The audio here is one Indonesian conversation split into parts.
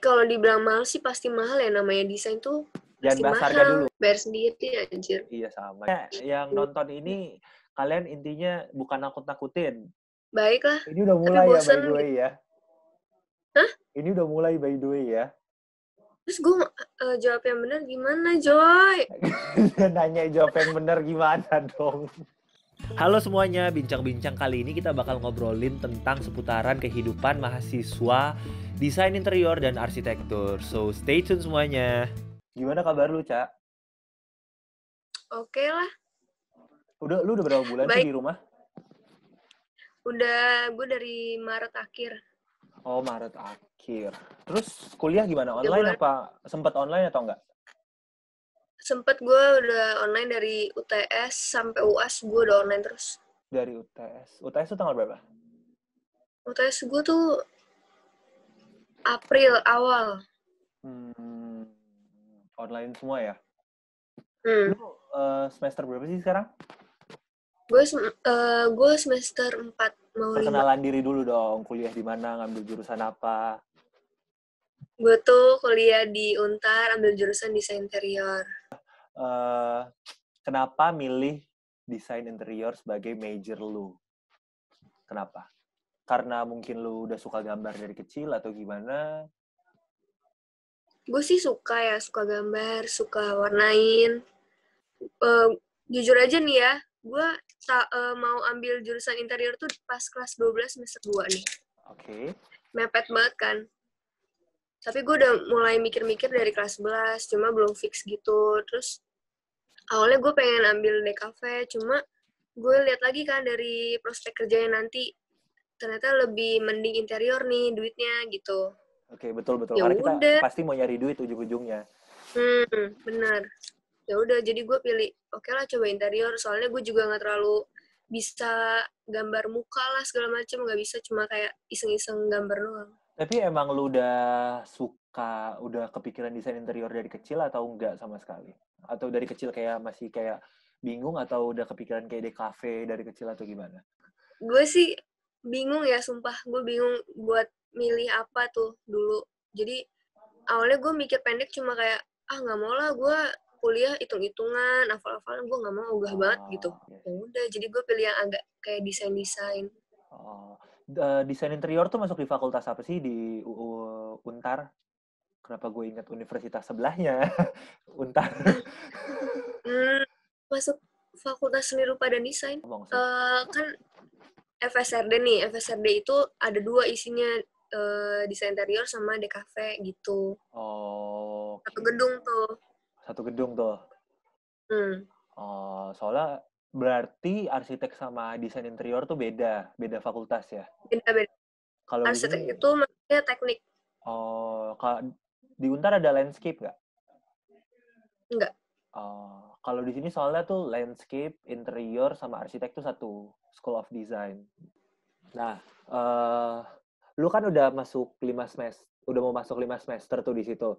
Kalau dibilang mahal sih pasti mahal ya, namanya desain tuh Jangan pasti bahas harga dulu. mahal. Bayar sendiri anjir. Iya sama. Yang nonton ini kalian intinya bukan nakut-nakutin. Baiklah, Ini udah tapi mulai ya by bosen the way gitu. ya. Hah? Ini udah mulai by the way ya. Terus gue jawab yang benar gimana, Joy? Nanya jawab yang benar gimana dong. Halo semuanya, bincang-bincang kali ini kita bakal ngobrolin tentang seputaran kehidupan mahasiswa desain interior dan arsitektur. So stay tune semuanya. Gimana kabar lu, Cak? Oke lah. Lu udah berapa bulan sih di rumah? Gue dari Maret akhir. Oh, Maret akhir. Terus kuliah gimana? Online apa? Sempet online atau enggak? Sempet, gue udah online dari UTS sampai UAS, gue udah online terus. Dari UTS. UTS itu tanggal berapa? UTS gue tuh April awal. Online semua ya? Lu semester berapa sih sekarang? Gue semester 4 mau 5. Perkenalan diri dulu dong, kuliah di mana, ngambil jurusan apa? Gue tuh kuliah di Untar, ambil jurusan desain interior. Kenapa milih desain interior sebagai major lu? Kenapa? Karena mungkin lu udah suka gambar dari kecil atau gimana? Gue sih suka gambar, suka warnain. Jujur aja nih ya, gue mau ambil jurusan interior tuh pas kelas 12 semester 2 nih. Oke. Mepet banget kan. Tapi gue udah mulai mikir-mikir dari kelas 11, cuma belum fix gitu. Terus awalnya gue pengen ambil DKV, cuma gue lihat lagi kan dari prospek kerjanya nanti, ternyata lebih mending interior nih duitnya gitu. Oke, betul. Ya Karena kita udah. pasti mau nyari duit ujung-ujungnya. Benar. Ya udah, jadi gue pilih oke lah coba interior, soalnya gue juga nggak terlalu bisa gambar muka lah segala macam, nggak bisa cuma kayak iseng-iseng gambar doang. Tapi emang lu udah kepikiran desain interior dari kecil atau enggak sama sekali? Atau dari kecil masih kayak bingung atau udah kepikiran kayak DKV dari kecil atau gimana? Gue sih bingung ya, sumpah. Gue bingung buat milih apa tuh dulu. Jadi awalnya gue mikir pendek cuma kayak, nggak mau lah gue kuliah hitung-hitungan, hafal-hafalan, gue nggak mau ogah banget gitu. Ya udah, jadi gue pilih yang agak kayak desain-desain. Desain interior tuh masuk di fakultas apa sih di Untar? Kenapa gue ingat universitas sebelahnya? Untar. Masuk Fakultas Seni Rupa dan Desain. Kan FSRD nih. FSRD itu ada 2 isinya, desain interior sama DKV gitu. Oh. Satu gedung tuh. Satu gedung tuh. Soalnya berarti arsitek sama desain interior tuh beda fakultas ya? Beda. Kalau arsitek itu maksudnya teknik. Di Untar ada landscape nggak? Enggak. Kalau di sini soalnya tuh landscape, interior, sama arsitek tuh satu school of design. Nah, lu kan udah masuk 5 semester, udah mau masuk 5 semester tuh di situ.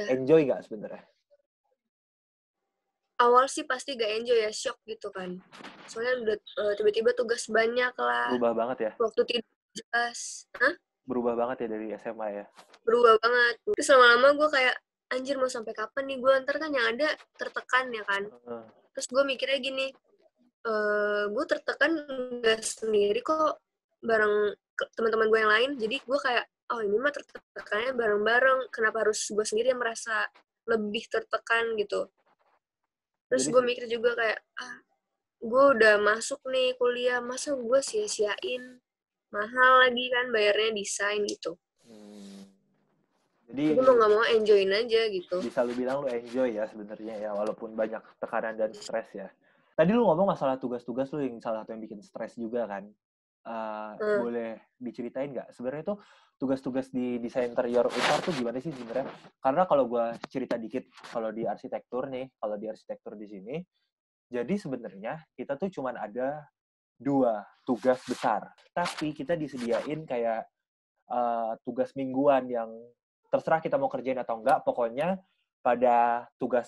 Enjoy nggak sebenarnya? Awal sih pasti gak enjoy ya, shock gitu kan. Soalnya udah tiba-tiba tugas banyak lah. Berubah banget ya? Waktu tidur jelas. Berubah banget ya dari SMA ya? Berubah banget. Terus lama-lama gue kayak, anjir mau sampai kapan nih gue, ntar kan yang ada tertekan ya kan. Terus gue mikirnya gini, gue tertekan gak sendiri kok, bareng teman-teman gue yang lain. Jadi gue kayak, ini mah tertekannya bareng-bareng, kenapa harus gue sendiri yang merasa lebih tertekan gitu. Terus gue mikir juga kayak, gue udah masuk nih kuliah, masa gue sia-siain, mahal lagi kan bayarnya desain gitu. Jadi gue mau nggak mau enjoyin aja gitu. Bisa lu bilang lu enjoy ya sebenarnya ya, walaupun banyak tekanan dan stres ya. Tadi lu ngomong masalah tugas-tugas lu yang salah satu yang bikin stres juga kan. Boleh diceritain nggak? Sebenarnya tuh tugas-tugas di desain interior Untar tuh gimana sih sebenarnya? Karena kalau gue cerita dikit, kalau di arsitektur di sini, jadi sebenarnya kita tuh cuman ada 2 tugas besar. Tapi kita disediain kayak tugas mingguan yang terserah kita mau kerjain atau enggak, pokoknya pada tugas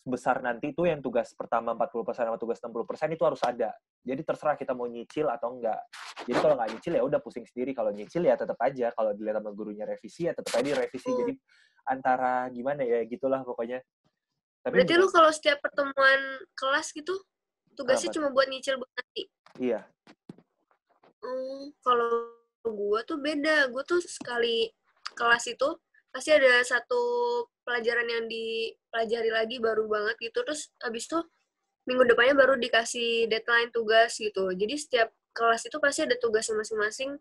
besar nanti tuh yang tugas pertama 40% sama tugas 60% itu harus ada. Jadi terserah kita mau nyicil atau enggak. Jadi kalau nggak nyicil ya udah pusing sendiri. Kalau nyicil ya tetap aja. Kalau dilihat sama gurunya revisi ya tetap aja revisi. Jadi antara gimana ya gitulah pokoknya. Tapi berarti lu kalau setiap pertemuan kelas gitu tugasnya cuma buat nyicil buat nanti? Iya. Kalau gue tuh beda. Gue tuh sekali kelas itu pasti ada satu pelajaran yang dipelajari lagi baru banget gitu. Terus habis itu minggu depannya baru dikasih deadline tugas gitu. Jadi setiap kelas itu pasti ada tugas masing-masing.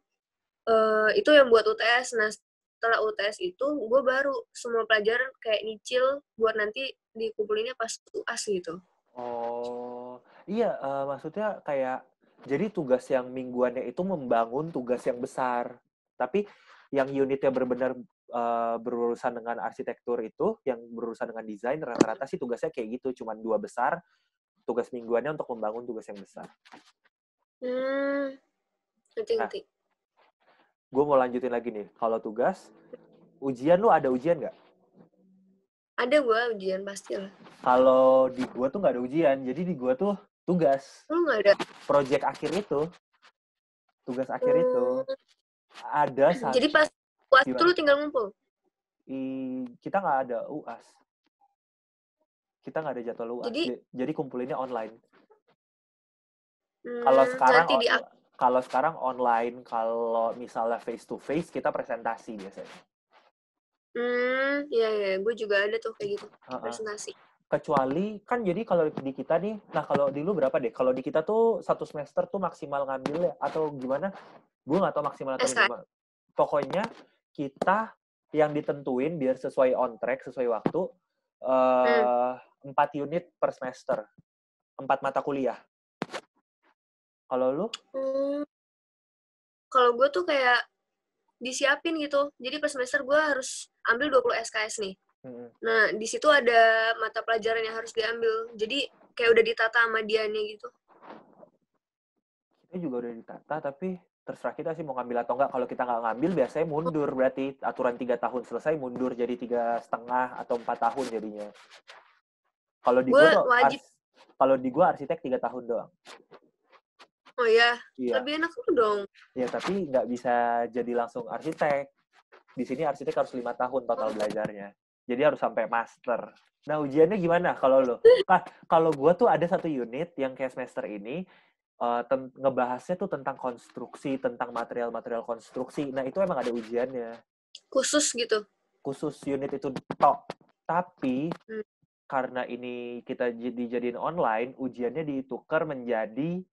Itu yang buat UTS. Nah, setelah UTS itu gue baru semua pelajaran kayak nyicil buat nanti dikumpulinnya pas UAS gitu. Oh, iya, maksudnya kayak jadi tugas yang mingguannya itu membangun tugas yang besar. Tapi yang unitnya benar-benar berurusan dengan arsitektur itu, yang berurusan dengan desain, rata-rata sih tugasnya kayak gitu, cuma 2 besar, tugas mingguannya untuk membangun tugas yang besar. Ngerti. Gue mau lanjutin lagi nih, kalau tugas, ujian lu ada ujian nggak? Ada gue ujian pasti lah. Kalau di gue tuh nggak ada ujian, jadi di gue tuh tugas. Lu nggak ada? Project akhir itu, tugas akhir itu. Ada satu. Jadi pas UAS itu lu tinggal ngumpul? Kita nggak ada UAS. Kita nggak ada jadwal UAS. Jadi kumpulinnya online. Kalau sekarang online, kalau misalnya face to face kita presentasi biasanya. Iya, gue juga ada tuh kayak gitu, presentasi. Kecuali, kan jadi kalau di kita nih, nah kalau di lu berapa deh? Kalau di kita tuh 1 semester tuh maksimal ngambil ya, atau gimana? Gue nggak tahu maksimal atau gimana. Pokoknya kita yang ditentuin biar sesuai on track, sesuai waktu, 4 unit per semester. 4 mata kuliah. Kalau lu? Kalau gue tuh kayak disiapin gitu. Jadi per semester gue harus ambil 20 SKS nih. Nah, di situ ada mata pelajaran yang harus diambil. Jadi kayak udah ditata sama dianya gitu. Kita juga udah ditata, tapi terserah kita sih mau ngambil atau enggak. Kalau kita nggak ngambil, biasanya mundur. Berarti aturan 3 tahun selesai, mundur jadi 3,5 atau 4 tahun jadinya. Kalau di gue arsitek 3 tahun doang. Oh iya. Lebih enak lu dong. Iya, tapi nggak bisa jadi langsung arsitek. Di sini arsitek harus 5 tahun total belajarnya. Jadi harus sampai master. Nah, ujiannya gimana kalau lo? Kalau gue tuh ada satu unit yang kayak semester ini, ngebahasnya tuh tentang konstruksi, tentang material-material konstruksi. Nah, itu emang ada ujiannya. Khusus gitu? Khusus unit itu tok. Tapi, karena ini kita dijadiin online, ujiannya ditukar menjadi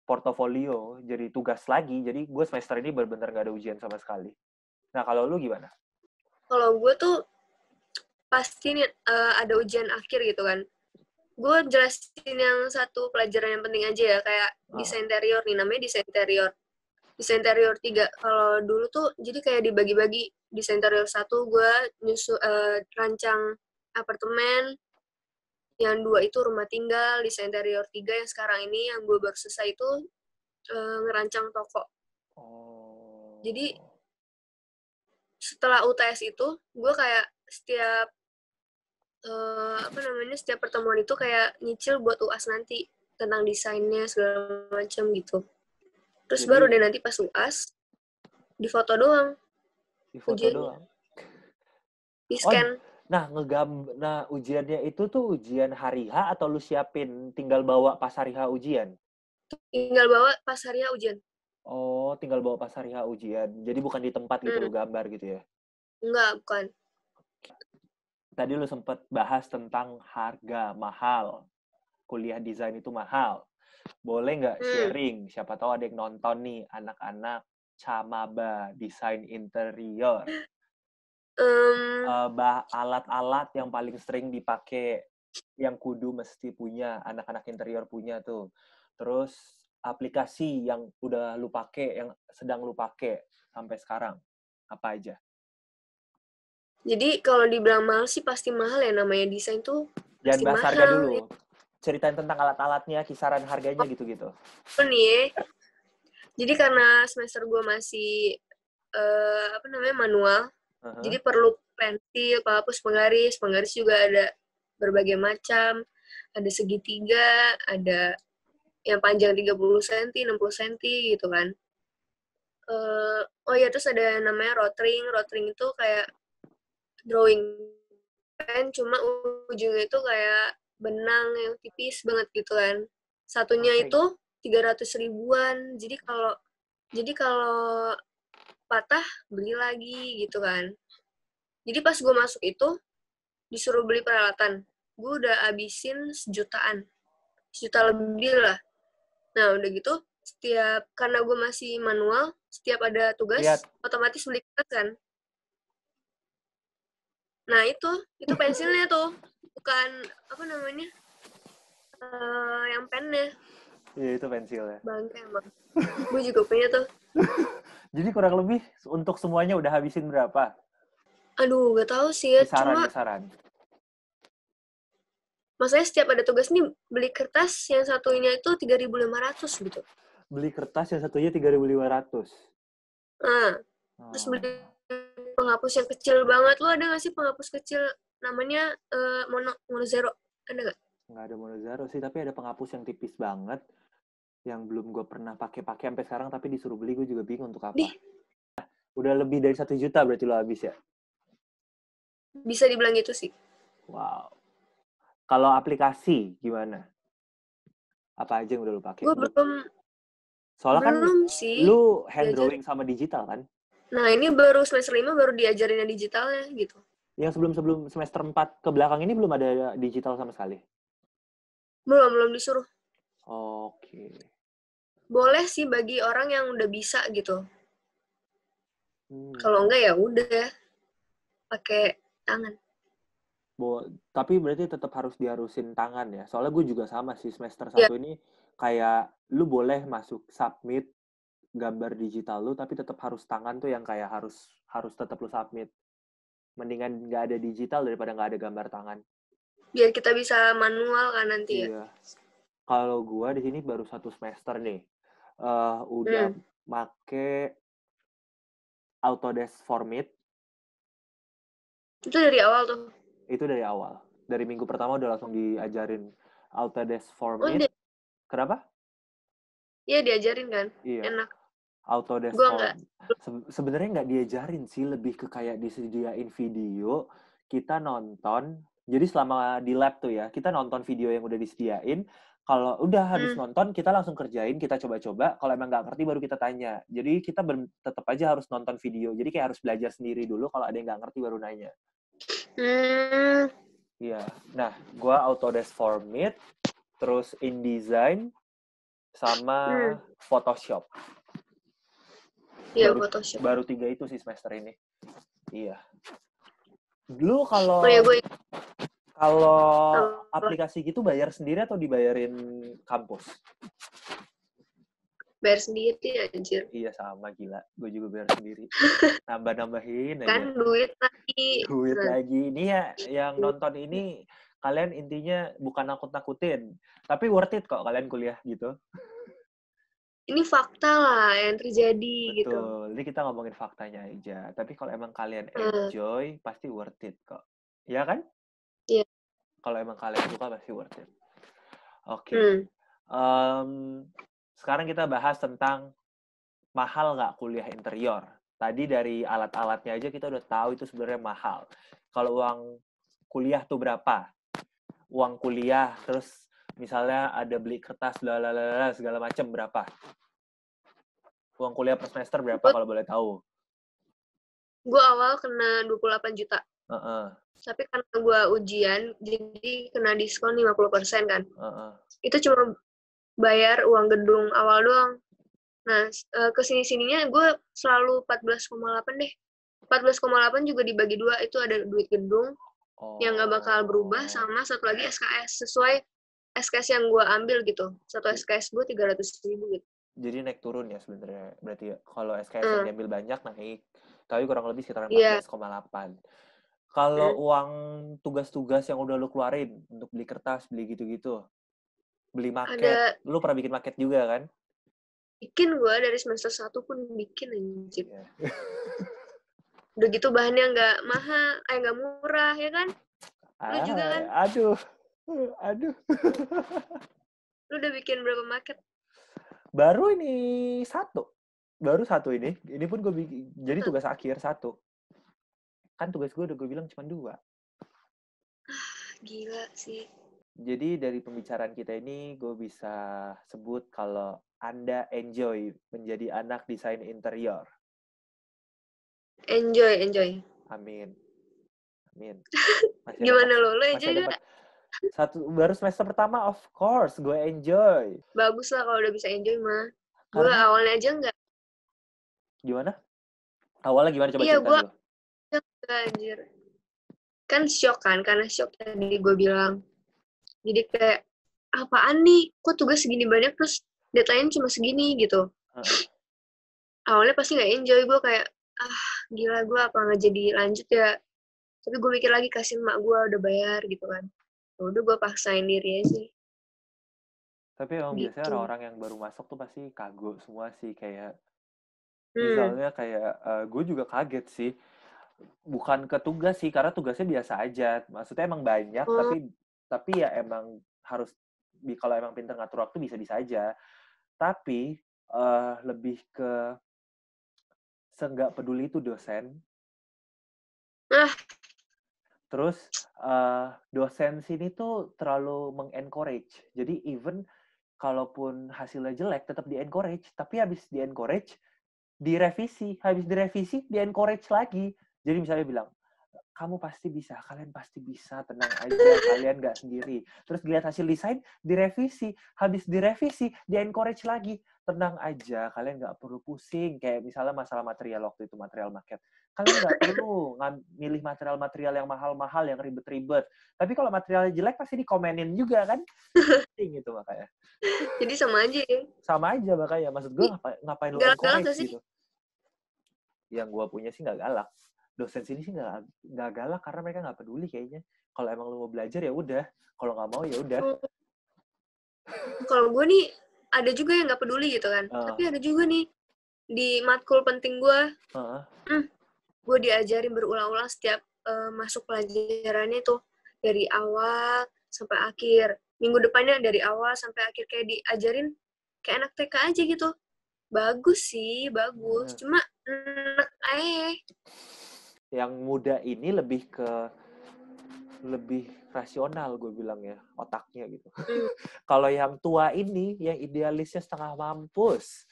portofolio, jadi tugas lagi. Jadi gue semester ini benar-benar nggak ada ujian sama sekali. Nah, kalau lu gimana? Kalau gue tuh pasti ada ujian akhir gitu kan. Gue jelasin yang satu pelajaran yang penting aja ya, kayak desain interior nih, namanya desain interior. Desain interior 3. Kalau dulu tuh jadi kayak dibagi-bagi. Desain interior 1 gue rancang apartemen, yang 2 itu rumah tinggal. Desain interior 3 yang sekarang ini yang gue baru selesai itu ngerancang toko. Jadi setelah UTS itu gue kayak setiap setiap pertemuan itu kayak nyicil buat UAS nanti tentang desainnya segala macam gitu. Terus jadi, baru deh nanti pas UAS difoto doang. Doang. Di-scan. Nah, ujiannya itu tuh ujian hari H atau lu siapin tinggal bawa pas hari H ujian? Tinggal bawa pas hari H ujian. Oh, tinggal bawa pas hari H ujian. Jadi bukan di tempat gitu lu gambar gitu ya? Enggak, bukan. Tadi lu sempat bahas tentang harga mahal. Kuliah desain itu mahal. Boleh nggak sharing? Siapa tahu ada yang nonton nih, anak-anak Camaba, desain interior. Alat-alat yang paling sering dipakai, yang kudu mesti punya, anak-anak interior punya tuh. Terus aplikasi yang udah lu pakai, yang sedang lu pakai sampai sekarang. Apa aja? Jadi kalau dibilang mahal sih pasti mahal ya, namanya desain tuh pasti bahas mahal. Harga dulu. Ya. Ceritain tentang alat-alatnya, kisaran harganya gitu-gitu. Nih, jadi karena semester gue masih manual, jadi perlu pensil, penghapus, penggaris juga ada. berbagai macam. Ada segitiga, ada yang panjang 30 cm, 60 cm gitu kan. Oh ya, terus ada yang namanya rotring. Rotring itu kayak drawing pen, cuma ujungnya itu kayak benang yang tipis banget gitu kan. Satunya itu 300 ribuan. Jadi kalau patah, beli lagi gitu kan. Jadi pas gue masuk itu, disuruh beli peralatan. Gue udah habisin sejutaan. Sejuta lebih lah. Nah, udah gitu, karena gue masih manual, setiap ada tugas, otomatis beli kertas kan. Nah, itu pensilnya tuh. Bukan, apa namanya, yang pennya. Iya, itu pensilnya. Bangke emang. Gue juga punya tuh. Jadi kurang lebih untuk semuanya udah habisin berapa? Aduh, gak tahu sih ya. Kisaran. Maksudnya setiap ada tugas nih, beli kertas yang satunya itu 3.500 gitu. Beli kertas yang satunya 3.500? Nah, terus beli penghapus yang kecil banget. Lo ada nggak sih penghapus kecil namanya Mono Zero? Ada nggak? Nggak ada Mono Zero sih, tapi ada penghapus yang tipis banget yang belum gue pernah pakai sampai sekarang, tapi disuruh beli gue juga bingung untuk apa. Udah lebih dari 1 juta berarti lo habis ya? Bisa dibilang gitu sih. Wow. Kalau aplikasi gimana? Apa aja yang udah lo pakai? Gue belum. Soalnya kan sih. Lu hand drawing sama digital kan? Nah, ini baru semester 5 baru diajarin yang digitalnya gitu. Yang sebelum semester 4 ke belakang ini belum ada digital sama sekali? Belum disuruh. Oke. Boleh sih bagi orang yang udah bisa gitu. Kalau enggak ya udah pakai tangan. Tapi berarti tetap harus diharusin tangan ya. Soalnya gue juga sama sih semester 1 ini kayak lu boleh masuk submit gambar digital lu, tapi tetap harus tangan tuh yang kayak harus tetap lu submit. Mendingan nggak ada digital daripada nggak ada gambar tangan. Biar kita bisa manual kan nanti ya. Iya. Kalau gue di sini baru 1 semester nih, udah make Autodesk Formit. Itu dari awal tuh? Itu dari awal. Dari minggu pertama udah langsung diajarin Autodesk Formit. Kenapa? Iya, diajarin kan? Iya. Enak. Autodesk Formit. Sebenarnya nggak diajarin sih, lebih ke kayak disediain video, kita nonton. Jadi selama di lab tuh ya, kita nonton video yang udah disediain. Kalau udah habis nonton, kita langsung kerjain, kita coba-coba. Kalau emang nggak ngerti, baru kita tanya. Jadi kita tetap aja harus nonton video. Jadi kayak harus belajar sendiri dulu. Kalau ada yang nggak ngerti, baru nanya. Iya. Nah, gue Autodesk Formit, terus InDesign, sama Photoshop. Iya, Photoshop. Baru 3 itu sih semester ini. Iya. Lu kalau aplikasi gitu bayar sendiri atau dibayarin kampus? Bayar sendiri, anjir. Iya, sama, gila. Gue juga bayar sendiri. Nambah-nambahin aja. Kan duit lagi. Duit lagi. Ini ya, yang nonton ini, kalian intinya bukan nakut-nakutin. Tapi worth it kok kalian kuliah gitu. Ini fakta lah yang terjadi. Betul. Gitu. Ini kita ngomongin faktanya aja. Tapi kalau emang kalian enjoy, pasti worth it kok. Iya kan? Iya. Kalau emang kalian suka, pasti worth it. Oke. Sekarang kita bahas tentang mahal nggak kuliah interior. Tadi dari alat-alatnya aja kita udah tahu itu sebenarnya mahal. Kalau uang kuliah tuh berapa? Uang kuliah, terus misalnya ada beli kertas, segala macam berapa? Uang kuliah per semester berapa kalau boleh tahu? Gue awal kena 28 juta. Tapi karena gue ujian, jadi kena diskon 50% kan. Itu cuma bayar uang gedung awal doang. Nah, kesini-sininya gue selalu 14,8 deh. 14,8 juga dibagi 2, itu ada duit gedung yang nggak bakal berubah, sama satu lagi SKS, sesuai SKS yang gue ambil gitu. Satu SKS gue 300.000 gitu. Jadi naik turun ya sebenarnya. Berarti kalau SKS yang diambil banyak naik, tapi kurang lebih sekitar 14,8. Kalau uang tugas-tugas yang udah lu keluarin untuk beli kertas, beli gitu-gitu, beli maket, lu pernah bikin maket juga kan? Bikin gue dari semester 1 pun bikin anjir. Udah gitu bahannya nggak mahal, nggak murah ya kan? Lu juga kan? Aduh. Lu udah bikin berapa market? Baru ini satu. Baru satu ini. Ini pun gue bikin. Jadi tugas akhir satu. Kan tugas gue udah gue bilang cuma 2. Gila sih. Jadi dari pembicaraan kita ini gue bisa sebut kalau Anda enjoy menjadi anak desain interior. Enjoy. Amin. Gimana lo? Lo enjoy gak? Baru semester pertama, of course, gue enjoy. Bagus lah kalau udah bisa enjoy mah. Gue awalnya aja enggak. Gimana? Awalnya gimana? Coba cerita dulu. Iya, gue anjir. Kan shock kan, karena shock tadi gue bilang. Jadi kayak, apaan nih? Kok tugas segini banyak, terus deadline cuma segini gitu. Awalnya pasti gak enjoy, gue kayak, gila gue apa nggak jadi lanjut ya. Tapi gue mikir lagi, kasihin mak gue udah bayar gitu kan. Udah gue paksain diri aja. Tapi emang gitu. Biasanya orang-orang yang baru masuk tuh pasti kagok semua sih. Kayak, misalnya kayak, gue juga kaget sih. Bukan ke tugas sih, karena tugasnya biasa aja. Maksudnya emang banyak, tapi ya emang harus, kalau emang pinter ngatur waktu bisa-bisa aja. Tapi lebih ke seenggak peduli itu dosen. Terus dosen sini tuh terlalu mengencourage. Jadi even kalaupun hasilnya jelek tetap di-encourage, tapi habis di-encourage direvisi, habis direvisi di-encourage lagi. Jadi misalnya bilang, kamu pasti bisa, kalian pasti bisa, tenang aja, kalian nggak sendiri. Terus dilihat hasil desain, direvisi, habis direvisi, di-encourage lagi, tenang aja, kalian nggak perlu pusing. Kayak misalnya masalah material waktu itu, material market. Kalian nggak perlu milih material-material yang mahal-mahal, yang ribet-ribet. Tapi kalau materialnya jelek, pasti dikomenin juga kan? Gitu makanya. Jadi sama aja ya? Sama aja makanya. Maksud gue ngapain lu encourage gitu? Yang gue punya sih nggak galak. Dosen sini sih nggak galak karena mereka nggak peduli kayaknya. Kalau emang lu mau belajar ya udah. Kalau nggak mau ya udah. Kalau gue nih ada juga yang nggak peduli gitu kan. Tapi ada juga nih di matkul penting gue. Gue diajarin berulang-ulang setiap masuk pelajarannya tuh dari awal sampai akhir. Minggu depannya dari awal sampai akhir kayak diajarin kayak anak TK aja gitu. Bagus sih, bagus. Cuma enak aja. Yang muda ini lebih rasional gue bilang ya, otaknya gitu. Kalau yang tua ini, yang idealisnya setengah mampus.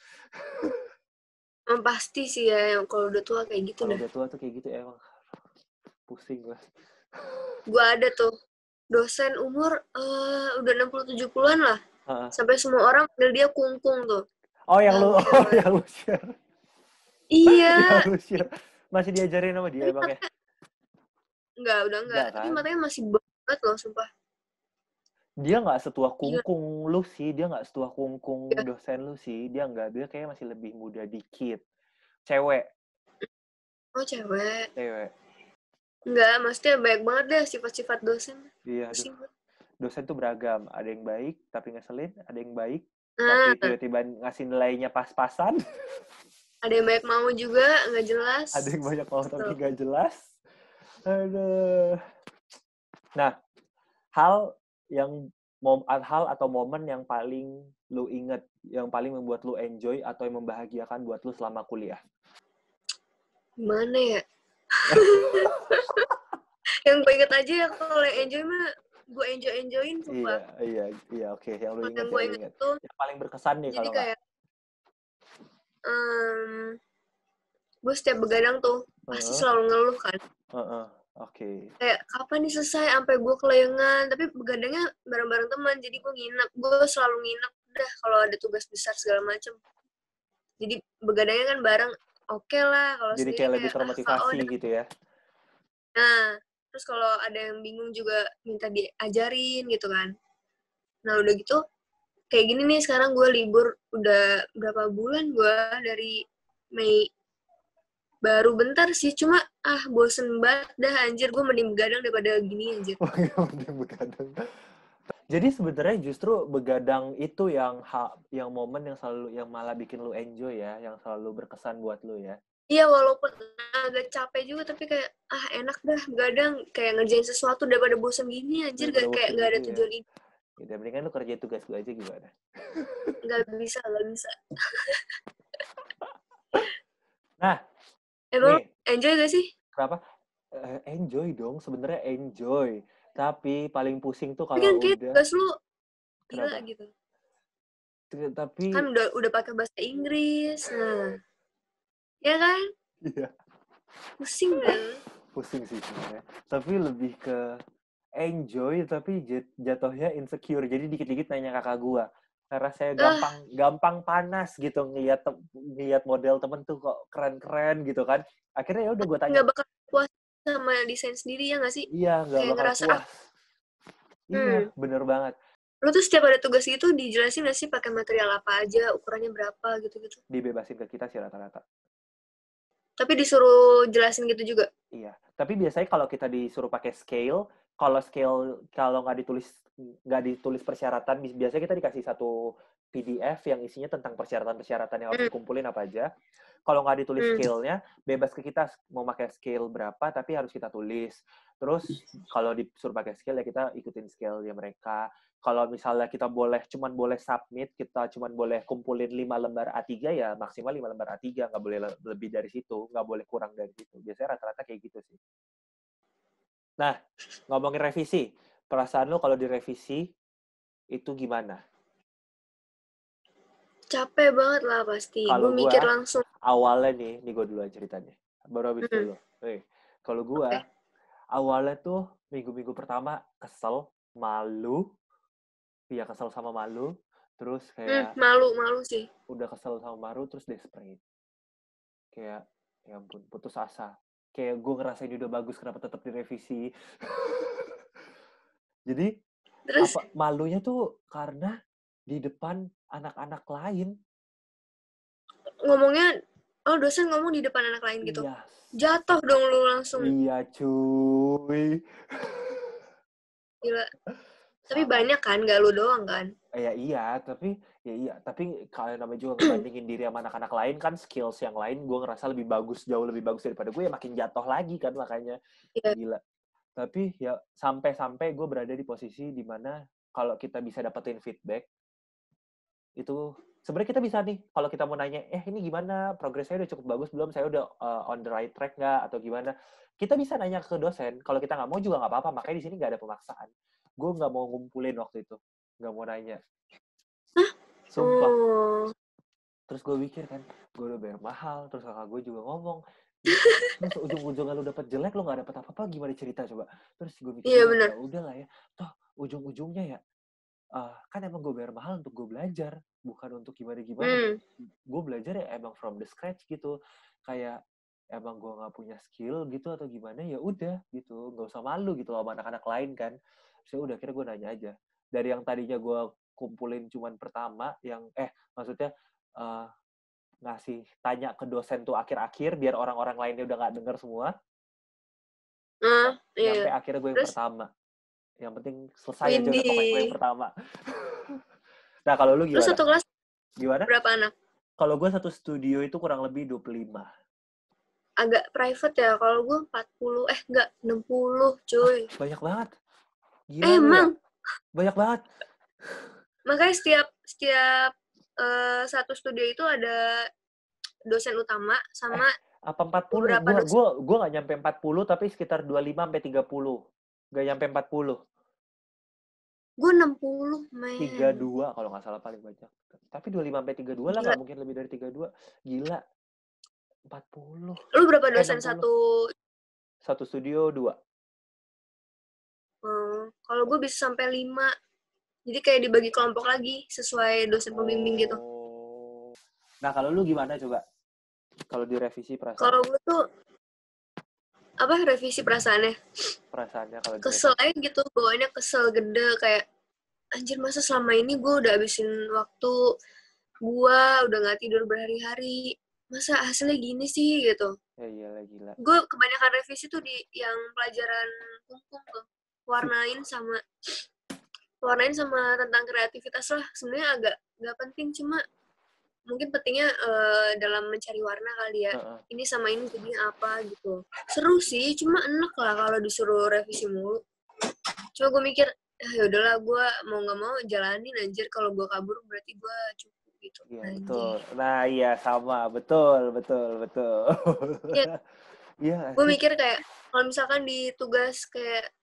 Pasti sih ya, yang kalau udah tua kayak gitu. Kalau udah tua tuh kayak gitu emang pusing gue. Gue ada tuh dosen umur udah 60-70-an lah. Sampai semua orang panggil dia kungkung tuh. Oh, yang lu share. Iya. Yang lu share. Masih diajarin sama dia emang ya? Udah enggak. Tapi matanya masih banget loh, sumpah. Dia nggak setua kungkung lu sih. Dia nggak setua kungkung dosen lu sih. Dia nggak. Dia kayaknya masih lebih muda dikit. Cewek. Oh, cewek. Cewek. Enggak, maksudnya banyak banget deh sifat-sifat dosen. Iya. Dosen tuh beragam. Ada yang baik, tapi ngeselin. Ada yang baik, tapi tiba-tiba ngasih nilainya pas-pasan. Ada yang banyak mau juga, nggak jelas. Ada yang banyak mau tapi nggak jelas. Aduh. Nah, hal atau momen yang paling lu inget, yang paling membuat lu enjoy atau yang membahagiakan buat lu selama kuliah? Gimana ya? Yang gue inget aja ya, kalau yang enjoy mah gue enjoyin sumpah. Iya, oke. Yang lu inget, yang gue inget tuh, yang paling berkesan nih kalau kayak gue setiap begadang tuh pasti selalu ngeluh kan. Oke. Kayak kapan nih selesai, sampai gue kelayangan, tapi begadangnya bareng-bareng teman, jadi gue nginep. Gue selalu nginep dah kalau ada tugas besar segala macem. Jadi begadangnya kan bareng, oke lah. Kalau jadi kayak lebih termotivasi gitu ya. Nah, terus kalau ada yang bingung juga minta diajarin gitu kan. Nah udah gitu, kayak gini nih sekarang gue libur udah berapa bulan gue dari Mei. Baru bentar sih, cuma bosen banget dah anjir. Gue mending begadang daripada gini anjir. Mending begadang. Jadi sebenarnya justru begadang itu yang momen yang malah bikin lu enjoy ya, yang selalu berkesan buat lu ya. Iya, walaupun agak capek juga, tapi kayak, enak dah, begadang. Kayak ngerjain sesuatu daripada bosan gini, anjir, Daripada kayak bosen nggak ada gitu ya. tujuan ini. Ya, mendingan lu kerja tugas gue aja gimana? Nggak bisa. Nah, Emang nih, enjoy gak sih? kenapa? Enjoy dong, sebenarnya enjoy. Tapi paling pusing tuh Tapi kan kalau kayak udah, tugas lu gila kenapa? gitu. Tapi, Kan udah pakai bahasa Inggris. Nah, ya kan? iya, Pusing kan? pusing sih sebenarnya. Tapi lebih ke enjoy, tapi jatuhnya insecure. Jadi dikit-dikit nanya kakak gua. Karena saya Ah, gampang panas gitu ngeliat model temen tuh kok keren-keren gitu kan. Akhirnya ya udah gue tanya. nggak bakal puas sama desain sendiri ya nggak sih? Iya, nggak Kayak bakal ngerasa, puas. Iya, bener banget. lu tuh setiap ada tugas itu dijelasin nggak sih pakai material apa aja, ukurannya berapa gitu-gitu. Dibebasin ke kita sih rata-rata. Tapi disuruh jelasin gitu juga. Iya, tapi biasanya kalau kita disuruh pakai scale kalau nggak ditulis persyaratan, biasanya kita dikasih satu PDF yang isinya tentang persyaratan-persyaratan yang harus dikumpulin apa aja. Kalau nggak ditulis scale-nya, bebas ke kita mau pakai scale berapa, tapi harus kita tulis. Terus kalau disuruh pakai scale ya kita ikutin scale-nya mereka. Kalau misalnya kita cuman boleh submit, kita cuman boleh kumpulin 5 lembar A3 ya maksimal 5 lembar A3, nggak boleh lebih dari situ, nggak boleh kurang dari situ. Biasanya rata-rata kayak gitu sih. Nah, ngomongin revisi, perasaan lo kalau direvisi itu gimana? Capek banget lah pasti. Kalau Gue gue mikir langsung. awalnya nih gue dulu aja ceritanya. Baru habis itu lo. Kalau gue awalnya tuh minggu-minggu pertama kesel, malu, iya kesel sama malu, terus kayak Malu sih. udah kesel sama malu, terus desperate. Kayak, ya ampun, putus asa. Kayak gue ngerasain udah bagus, kenapa tetap direvisi. Jadi, Terus malunya tuh karena di depan anak-anak lain. ngomongnya, dosen ngomong di depan anak lain gitu. Iya. Jatuh dong lu langsung. Iya, cuy. Gila. Tapi Sama. banyak kan, gak lu doang kan? Iya, tapi kalau namanya juga ngebandingin diri sama anak-anak lain kan skills yang lain gue ngerasa jauh lebih bagus daripada gue, ya makin jatuh lagi kan makanya. Iya. Gila. Tapi ya sampai gue berada di posisi dimana kalau kita bisa dapetin feedback itu sebenarnya kita bisa nih kalau kita mau nanya ini gimana progresnya udah cukup bagus belum, saya udah on the right track nggak atau gimana, kita bisa nanya ke dosen. Kalau kita nggak mau juga nggak apa-apa, makanya di sini nggak ada pemaksaan. Gue nggak mau ngumpulin waktu itu, nggak mau nanya. Hah? Sumpah. Terus gue pikir kan, gue udah bayar mahal, terus kakak gue juga ngomong, terus ujung-ujungnya lu dapet jelek, lu nggak dapet apa-apa, gimana cerita coba. Terus gue mikir, ya udahlah ya, toh ujung-ujungnya ya, kan emang gue bayar mahal untuk gue belajar, bukan untuk gimana-gimana. Gue belajar ya emang from the scratch gitu, kayak emang gue nggak punya skill gitu atau gimana, ya udah gitu, nggak usah malu gitu sama anak-anak lain kan. Terus udah akhirnya gue nanya aja, dari yang tadinya gue kumpulin cuman pertama, yang maksudnya ngasih tanya ke dosen tuh akhir-akhir biar orang-orang lainnya udah nggak denger semua. Nyampe akhirnya gue yang pertama. Yang penting selesai aja udah pokoknya gue yang pertama. Nah, kalau lu gimana? Lu satu kelas gimana? Berapa anak? Kalau gue satu studio itu kurang lebih 25. Agak private ya. Kalau gue 40, enggak, 60, cuy. Banyak banget. Gila emang? Ya? Banyak banget. Makanya setiap satu studio itu ada dosen utama sama apa 40? beberapa dosen. Gue nggak nyampe 40, tapi sekitar 25 sampai 30. Nggak nyampe 40. Gue 60, men. 32 kalau nggak salah paling banyak. Tapi 25 sampai 32 lah, nggak mungkin lebih dari 32. Gila. 40. Lu berapa dosen 60. Satu studio 2. Kalau gue bisa sampai 5. Jadi kayak dibagi kelompok lagi sesuai dosen pembimbing gitu. Nah, kalau lu gimana coba? Kalau direvisi perasaan? Kalau gue tuh revisi perasaannya? Perasaannya kalau kesel aja gitu, bawaannya kesel gede, kayak anjir masa selama ini gue udah habisin waktu gue, udah gak tidur berhari-hari, masa hasilnya gini sih gitu. Ya iyalah, gila. Gue kebanyakan revisi tuh di yang pelajaran hukum tuh, warnain sama tentang kreativitas lah. Sebenarnya agak gak penting, cuma mungkin pentingnya dalam mencari warna kali ya. Ini sama ini jadinya apa gitu. Seru sih, cuma enak lah kalau disuruh revisi mulu. Cuma gue mikir, ya udahlah gue mau nggak mau jalanin anjir, kalau gue kabur berarti gue cukup gitu. Iya betul. Nah iya sama, betul. Iya. Iya. Gue mikir kayak kalau misalkan di tugas kayak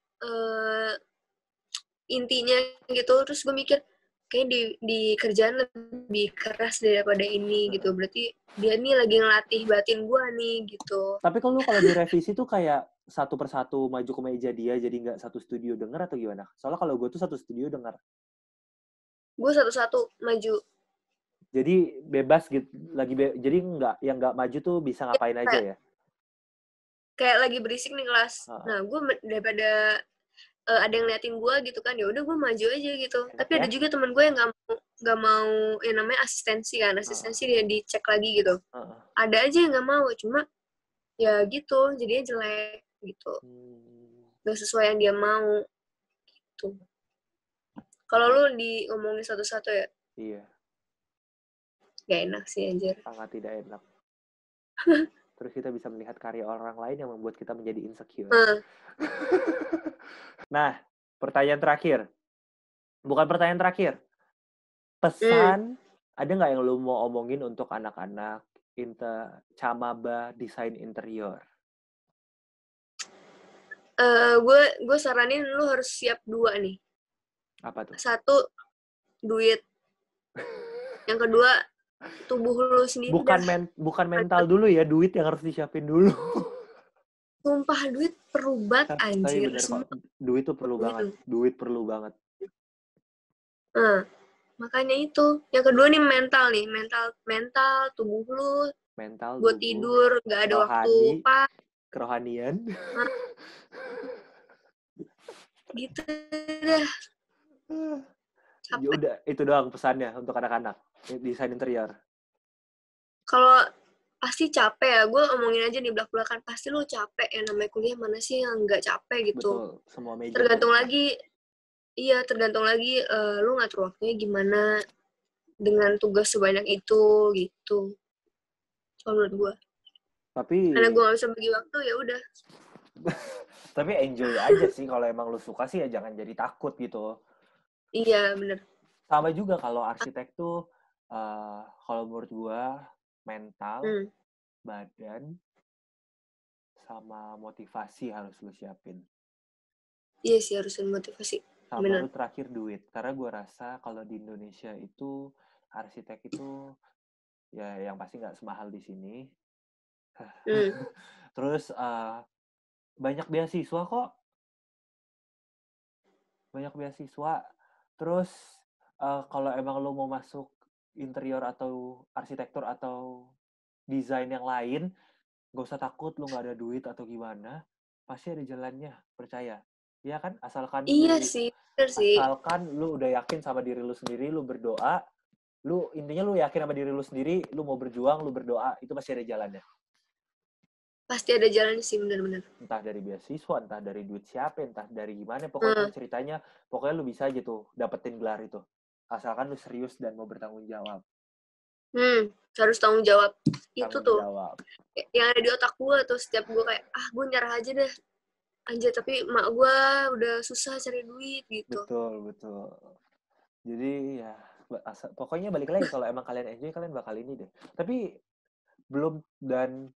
intinya gitu, terus gue mikir kayak di kerjaan lebih keras daripada ini gitu. Berarti dia nih lagi ngelatih batin gue nih gitu. Tapi kalau direvisi tuh kayak satu persatu maju ke meja dia, jadi nggak satu studio denger atau gimana? Soalnya kalau gue tuh satu studio denger. Gue satu-satu maju. Jadi bebas gitu, jadi yang nggak maju tuh bisa ngapain aja ya? Kayak lagi berisik nih kelas. Nah, gue daripada ada yang liatin gue gitu kan, ya udah gue maju aja gitu. Tapi ada juga temen gue yang nggak mau yang namanya asistensi kan, dia dicek lagi gitu. Ada aja yang nggak mau, cuma ya gitu, jadinya jelek gitu. Gak sesuai yang dia mau gitu. Kalau lu ngomongin satu-satu ya? Iya. Gak enak sih anjir. Sangat tidak enak. Terus kita bisa melihat karya orang lain yang membuat kita menjadi insecure. Nah, pertanyaan terakhir. Bukan pertanyaan terakhir. Pesan, ada nggak yang lu mau omongin untuk anak-anak Camaba desain interior? Gue saranin lu harus siap 2 nih. Apa tuh? 1, duit. Yang kedua, tubuh lu sendiri. Bukan mental dulu ya, duit yang harus disiapin dulu. Sumpah, duit perlu banget, anjir. Duit tuh perlu banget. Duit perlu banget. Makanya itu. Yang kedua nih mental. Tubuh lu. Mental, buat tidur, gak ada waktu. Kerohanian. Gitu dah. Ya udah, itu doang pesannya untuk anak-anak desain interior. Kalau pasti capek ya, gue omongin aja nih belak-belakan, pasti lu capek. Yang namanya kuliah mana sih yang nggak capek gitu. Betul, semua meja. Tergantung lagi lu ngatur waktunya gimana dengan tugas sebanyak itu gitu. Soal menurut gue. Karena gue gak bisa bagi waktu, ya udah. Tapi enjoy aja sih, kalau emang lu suka sih ya jangan jadi takut gitu. Iya, bener. Sama juga kalau arsitek tuh, kalau menurut gue, mental, badan, sama motivasi harus lu siapin. Iya sih, harus motivasi. Sama lu terakhir duit. Karena gue rasa kalau di Indonesia itu, arsitek itu, ya yang pasti nggak semahal di sini. Terus, banyak beasiswa kok. Terus kalau emang lo mau masuk interior atau arsitektur atau desain yang lain, gak usah takut lo gak ada duit atau gimana. Pasti ada jalannya, percaya. Iya kan? Asalkan lo udah yakin sama diri lo sendiri, lo berdoa. Intinya lo yakin sama diri lo sendiri, lo mau berjuang, lo berdoa, itu pasti ada jalannya. Pasti ada jalan sih, benar-benar. Entah dari beasiswa, entah dari duit siapa, entah dari gimana. Pokoknya ceritanya, pokoknya lu bisa aja tuh dapetin gelar itu. Asalkan lu serius dan mau bertanggung jawab. Harus tanggung jawab. Itu tuh. Yang ada di otak gue tuh, setiap gue kayak, gue nyerah aja deh. Anjir, tapi mak gue udah susah cari duit gitu. Betul. Jadi ya, pokoknya balik lagi, kalau emang kalian enjoy, kalian bakal ini deh. Tapi belum, dan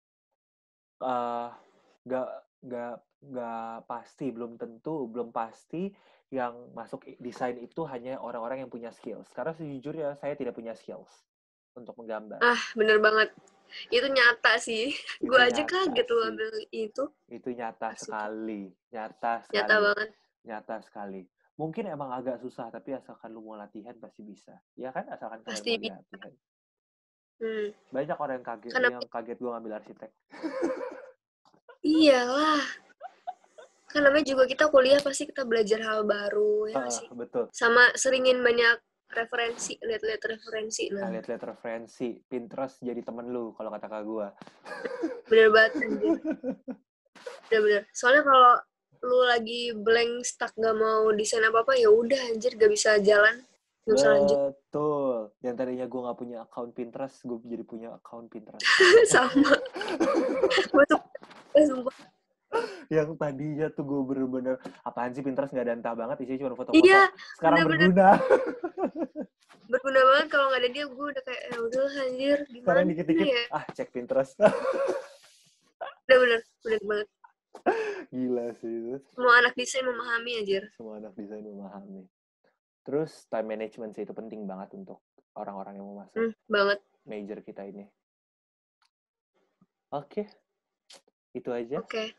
gak pasti, belum pasti yang masuk desain itu hanya orang-orang yang punya skills. Karena sejujurnya saya tidak punya skills untuk menggambar. Bener banget. Itu nyata sih. Gue aja kaget lu ambil itu. Itu nyata sekali. Nyata sekali. Mungkin emang agak susah, tapi asalkan lu mau latihan pasti bisa. Ya kan? Asalkan kalian mau latihan. Banyak orang yang kaget gue ngambil arsitek. Iyalah. Kan namanya juga kita kuliah pasti kita belajar hal baru ya sih. Betul. Sama seringin banyak referensi, lihat-lihat referensi. Lihat-lihat referensi, Pinterest jadi temen lu kalau kata kak gue. Bener banget anjir. Bener. Soalnya kalau lu lagi blank stuck gak mau desain apa-apa, ya udah anjir gak bisa jalan. Betul. Yang tadinya gue nggak punya account Pinterest, gue jadi punya account Pinterest. Sama. Sumpah. Yang tadinya tuh gue bener-bener, apaan sih Pinterest nggak ada entah banget, isinya cuma foto-foto. Iya, sekarang bener-bener. berguna. Berguna banget, kalau nggak ada dia gue udah kayak, udah anjir, gimana sekarang dikit-dikit, ya? cek Pinterest. Bener banget. Gila sih itu. Semua anak desain memahami, anjir. Semua anak desain memahami. Terus time management sih itu penting banget untuk orang-orang yang mau masuk banget. Major kita ini. Oke. Itu aja. Oke.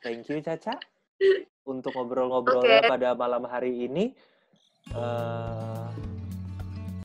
Thank you Caca untuk ngobrol-ngobrolnya pada malam hari ini.